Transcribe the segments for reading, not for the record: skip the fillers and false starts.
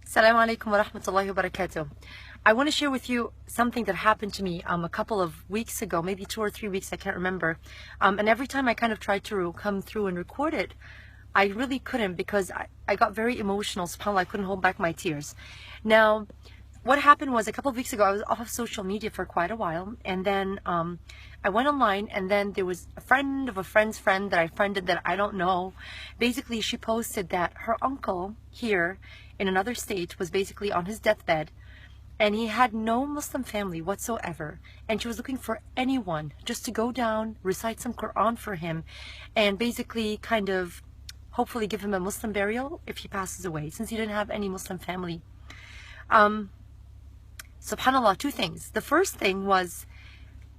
Assalamu alaikum wa rahmatullahi wa barakatuh. I want to share with you something that happened to me a couple of weeks ago, maybe 2 or 3 weeks, I can't remember. And every time I kind of tried to come through and record it, I really couldn't because I got very emotional. SubhanAllah, I couldn't hold back my tears. Now, what happened was a couple of weeks ago, I was off of social media for quite a while, and then I went online, and then there was a friend of a friend's friend that I friended that I don't know. Basically, she posted that her uncle here in another state was basically on his deathbed, and he had no Muslim family whatsoever, and she was looking for anyone just to go down, recite some Quran for him, and basically kind of hopefully give him a Muslim burial if he passes away, since he didn't have any Muslim family. SubhanAllah, two things. The first thing was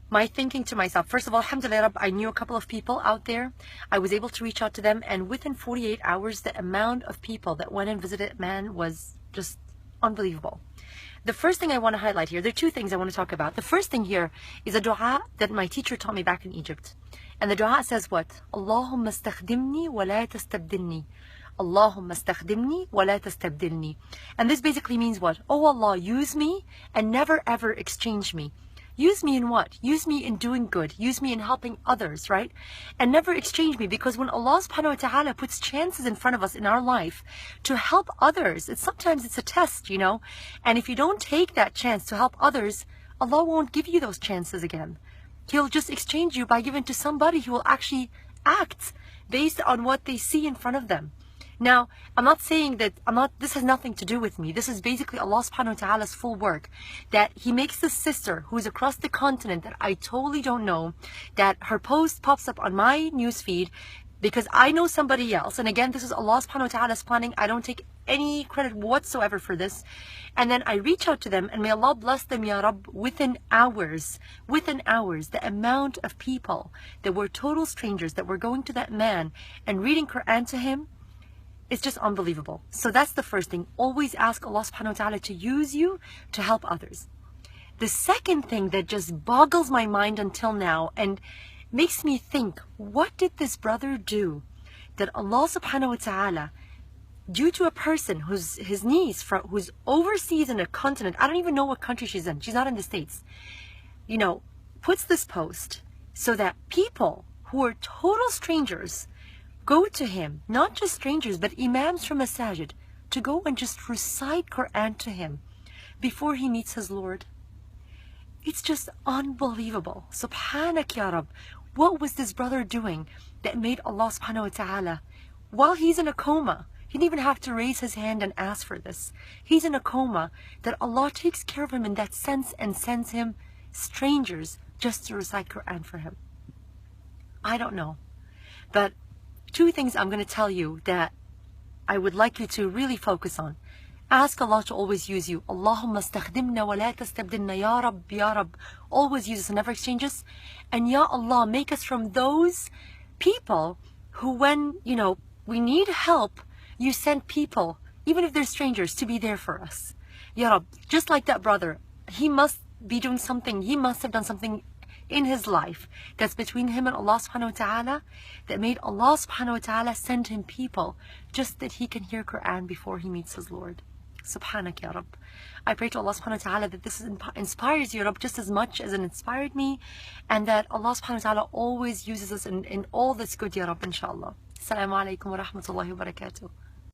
my thinking to myself, first of all, alhamdulillah, I knew a couple of people out there. I was able to reach out to them, and within 48 hours, the amount of people that went and visited man was just unbelievable. The first thing I want to highlight here, there are two things I want to talk about. The first thing here is a dua that my teacher taught me back in Egypt. And the dua says what? Allahumma stakhdimni wa la tastabdilni. Allahumma stakhdimni wa la tastabdilni. And this basically means what? Oh Allah, use me and never ever exchange me. Use me in what? Use me in doing good. Use me in helping others, right? And never exchange me, because when Allah subhanahu wa ta'ala puts chances in front of us in our life to help others, sometimes it's a test, you know? And if you don't take that chance to help others, Allah won't give you those chances again. He'll just exchange you by giving to somebody who will actually act based on what they see in front of them. Now, I'm not saying that this has nothing to do with me. This is basically Allah subhanahu wa ta'ala's full work. That He makes this sister who's across the continent that I totally don't know, that her post pops up on my newsfeed because I know somebody else. And again, this is Allah subhanahu wa ta'ala's planning. I don't take any credit whatsoever for this. And then I reach out to them, and may Allah bless them, Ya Rabb, within hours, the amount of people that were total strangers that were going to that man and reading Quran to him. It's just unbelievable. So that's the first thing. Always ask Allah subhanahu wa ta'ala to use you to help others. The second thing that just boggles my mind until now and makes me think, what did this brother do that Allah subhanahu wa ta'ala, due to a person who's his niece, who's overseas in a continent, I don't even know what country she's in, she's not in the States, you know, puts this post so that people who are total strangers go to him, not just strangers, but imams from masajid, to go and just recite Quran to him before he meets his Lord. It's just unbelievable. Subhanak ya Rab. What was this brother doing that made Allah subhanahu wa ta'ala, while he's in a coma, he didn't even have to raise his hand and ask for this. He's in a coma, that Allah takes care of him in that sense and sends him strangers just to recite Quran for him. I don't know. But two things I'm going to tell you that I would like you to really focus on. Ask Allah to always use you. Allahumma stakhdimna wa la tastabdilna. Ya Rabb, Ya Rabb. Always use us and never exchange us. And Ya Allah, make us from those people who, when, you know, we need help, you send people, even if they're strangers, to be there for us. Ya Rabb, just like that brother, he must be doing something, he must have done something in his life that's between him and Allah subhanahu wa ta'ala that made Allah subhanahu wa ta'ala send him people just that he can hear Quran before he meets his Lord. Subhanak ya Rabb. I pray to Allah subhanahu wa ta'ala that this inspires you, Rabb, just as much as it inspired me, and that Allah subhanahu wa ta'ala always uses us in all that's good, Ya Rabb, inshallah. Assalamu alaikum wa rahmatullahi wa barakatuh.